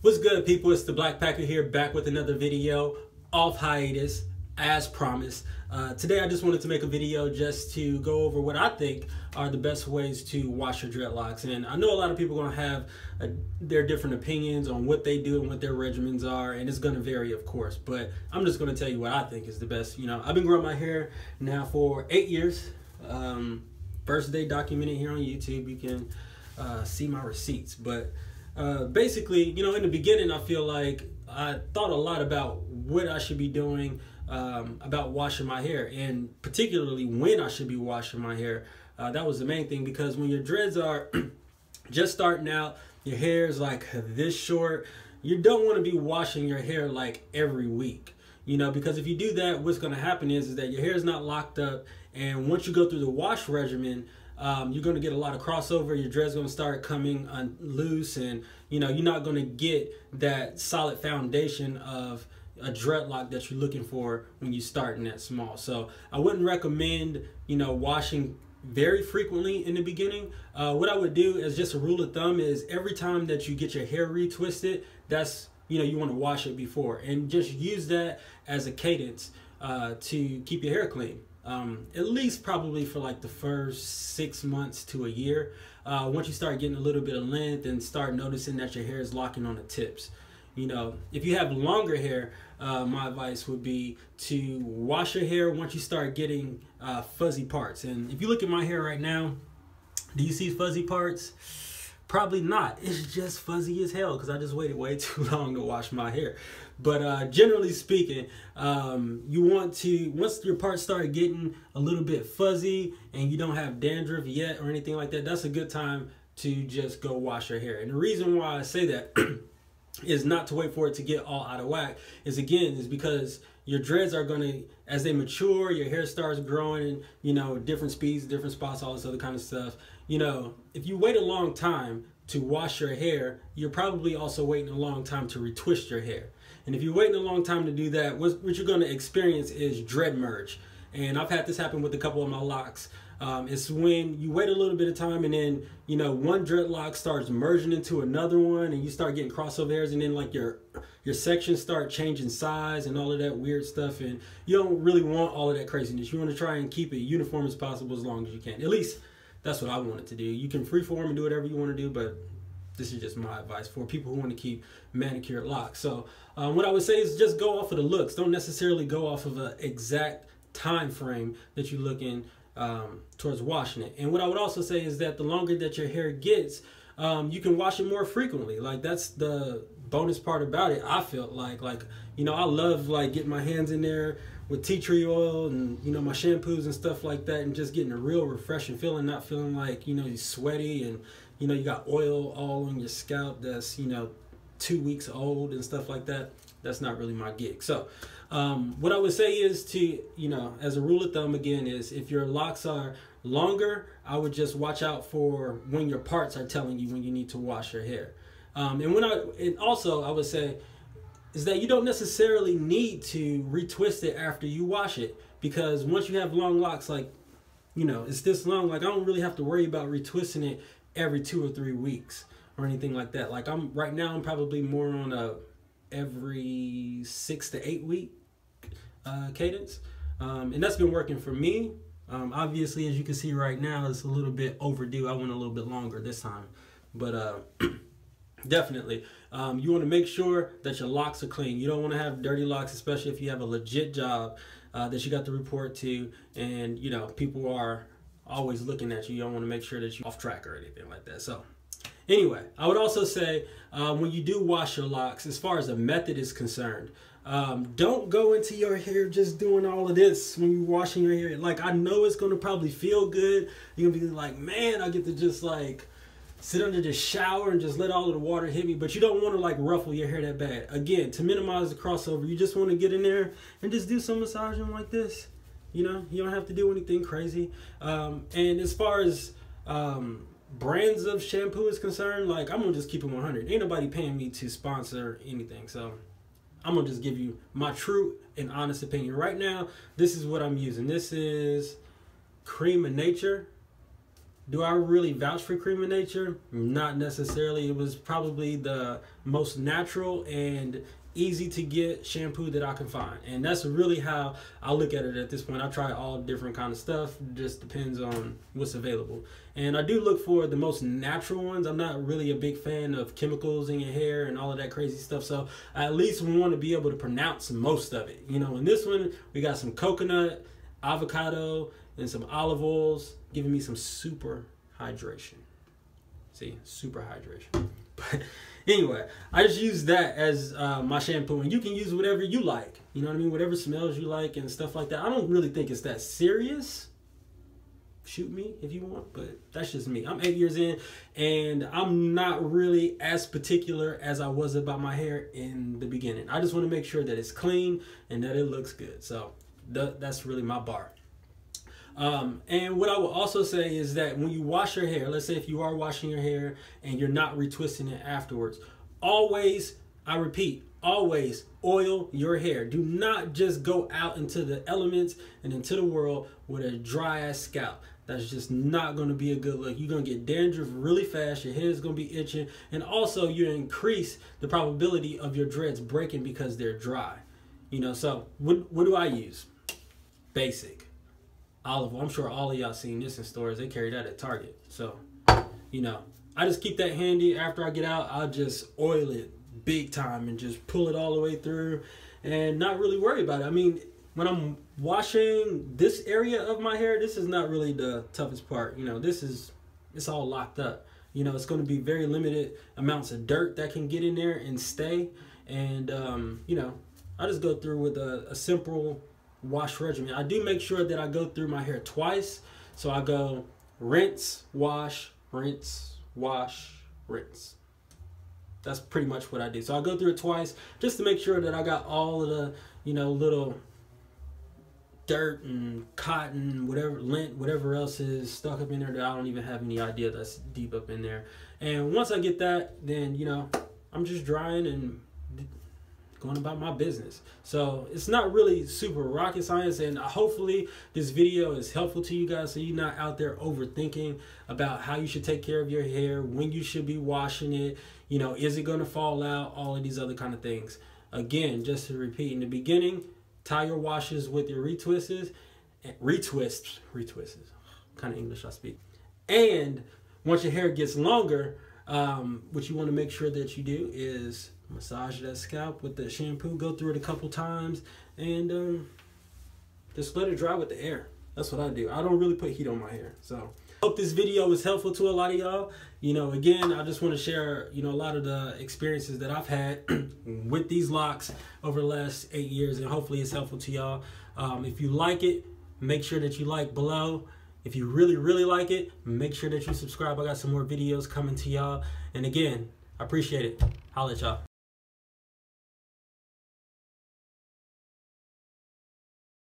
What's good, people? It's the Black Packer here, back with another video, off hiatus, as promised. Today I just wanted to make a video just to go over what I think are the best ways to wash your dreadlocks. And I know a lot of people are going to have their different opinions on what they do and what their regimens are, and it's going to vary, of course. But I'm just going to tell you what I think is the best. You know, I've been growing my hair now for 8 years. First day documented here on YouTube. You can see my receipts. But basically, you know, in the beginning, I feel like I thought a lot about what I should be doing about washing my hair, and particularly when I should be washing my hair. That was the main thing, because when your dreads are just starting out, your hair is like this short, you don't want to be washing your hair like every week, you know, because if you do that, what's going to happen is that your hair is not locked up, and once you go through the wash regimen, you're going to get a lot of crossover. Your dreads going to start coming loose, and you know, you're not going to get that solid foundation of a dreadlock that you're looking for when you starting that small. So I wouldn't recommend, you know, washing very frequently in the beginning. What I would do as just a rule of thumb is every time that you get your hair retwisted, that's, you know, you want to wash it before, and just use that as a cadence to keep your hair clean. At least probably for like the first 6 months to a year. Once you start getting a little bit of length and start noticing that your hair is locking on the tips. You know, if you have longer hair, my advice would be to wash your hair once you start getting fuzzy parts. And if you look at my hair right now, do you see fuzzy parts? Probably not. It's just fuzzy as hell because I just waited way too long to wash my hair. But generally speaking, you want to, once your parts start getting a little bit fuzzy and you don't have dandruff yet or anything like that, that's a good time to just go wash your hair. And the reason why I say that is not to wait for it to get all out of whack, is because your dreads are going to, as they mature, your hair starts growing in, you know, different speeds, different spots, all this other kind of stuff. You know, if you wait a long time to wash your hair, you're probably also waiting a long time to retwist your hair. And if you're waiting a long time to do that, what you're going to experience is dread merge. And I've had this happen with a couple of my locks. It's when you wait a little bit of time, and then, you know, one dreadlock starts merging into another one, and you start getting crossover hairs, and then like your sections start changing size and all of that weird stuff. And you don't really want all of that craziness. You want to try and keep it uniform as possible as long as you can. At least that's what I wanted to do. You can freeform and do whatever you want to do, but this is just my advice for people who want to keep manicured locks. So what I would say is just go off of the looks. Don't necessarily go off of an exact time frame that you're looking towards washing it. And what I would also say is that the longer that your hair gets, you can wash it more frequently. Like, that's the bonus part about it. I felt like, you know, I love like getting my hands in there with tea tree oil and, you know, my shampoos and stuff like that, and just getting a real refreshing feeling, not feeling like, you know, you're sweaty and, you know, you got oil all on your scalp that's, you know, 2 weeks old and stuff like that. That's not really my gig. So what I would say is to, you know, as a rule of thumb again, is if your locks are longer, I would just watch out for when your parts are telling you when you need to wash your hair. And also I would say is that you don't necessarily need to retwist it after you wash it, because once you have long locks, like, you know, it's this long, like I don't really have to worry about retwisting it every 2 or 3 weeks or anything like that. Like right now I'm probably more on a every 6 to 8 week cadence, and that's been working for me. Obviously, as you can see right now, it's a little bit overdue. I went a little bit longer this time, but definitely you want to make sure that your locks are clean. You don't want to have dirty locks, especially if you have a legit job that you got to report to, and you know, people are always looking at you. You don't want to make sure that you're off track or anything like that. So anyway, I would also say when you do wash your locks, as far as the method is concerned, don't go into your hair just doing all of this when you're washing your hair. Like, I know it's going to probably feel good. You're going to be like, man, I get to just like sit under the shower and just let all of the water hit me. But you don't want to like ruffle your hair that bad. Again, to minimize the crossover, you just want to get in there and just do some massaging like this. You know, you don't have to do anything crazy. And as far as brands of shampoo is concerned, like, I'm gonna just keep it 100. Ain't nobody paying me to sponsor anything, so I'm gonna just give you my true and honest opinion. Right now, this is what I'm using. This is Cream of Nature. Do I really vouch for Cream of Nature? Not necessarily. It was probably the most natural and easy to get shampoo that I can find, and that's really how I look at it at this point. I try all different kind of stuff, just depends on what's available, and I do look for the most natural ones. I'm not really a big fan of chemicals in your hair and all of that crazy stuff, so I at least want to be able to pronounce most of it. You know, in this one we got some coconut, avocado, and some olive oils, giving me some super hydration. See, super hydration. But anyway, I just use that as my shampoo, and you can use whatever you like. You know what I mean? Whatever smells you like and stuff like that. I don't really think it's that serious. Shoot me if you want, but that's just me. I'm 8 years in, and I'm not really as particular as I was about my hair in the beginning. I just want to make sure that it's clean and that it looks good. So that's really my bar. And what I will also say is that when you wash your hair, let's say if you are washing your hair and you're not retwisting it afterwards, always, I repeat, always oil your hair. Do not just go out into the elements and into the world with a dry ass scalp. That's just not going to be a good look. You're going to get dandruff really fast. Your hair is going to be itching. And also you increase the probability of your dreads breaking because they're dry. You know, so what do I use? Basic. Olive oil. I'm sure all of y'all seen this in stores. They carry that at Target. So, you know, I just keep that handy. After I get out, I'll just oil it big time and just pull it all the way through and not really worry about it. I mean, when I'm washing this area of my hair, this is not really the toughest part. You know, it's all locked up. You know, it's going to be very limited amounts of dirt that can get in there and stay. And, you know, I just go through with a simple wash regimen. I do make sure that I go through my hair twice. So I go rinse, wash, rinse, wash, rinse. That's pretty much what I do. So I go through it twice just to make sure that I got all of the, you know, little dirt and cotton, whatever, lint, whatever else is stuck up in there that I don't even have any idea that's deep up in there. And once I get that, then, you know, I'm just drying and going about my business. So it's not really super rocket science, and hopefully this video is helpful to you guys so you're not out there overthinking about how you should take care of your hair, when you should be washing it, you know, is it going to fall out, all of these other kind of things. Again, just to repeat, in the beginning, tie your washes with your retwists, kind of English I speak. And once your hair gets longer, what you want to make sure that you do is massage that scalp with the shampoo, go through it a couple times, and just let it dry with the air. That's what I do. I don't really put heat on my hair. So hope this video was helpful to a lot of y'all. You know, again, I just want to share, you know, a lot of the experiences that I've had with these locks over the last 8 years, and hopefully it's helpful to y'all. If you like it, make sure that you like below. If you really, really like it, make sure that you subscribe. I got some more videos coming to y'all. And again, I appreciate it. Holla at y'all.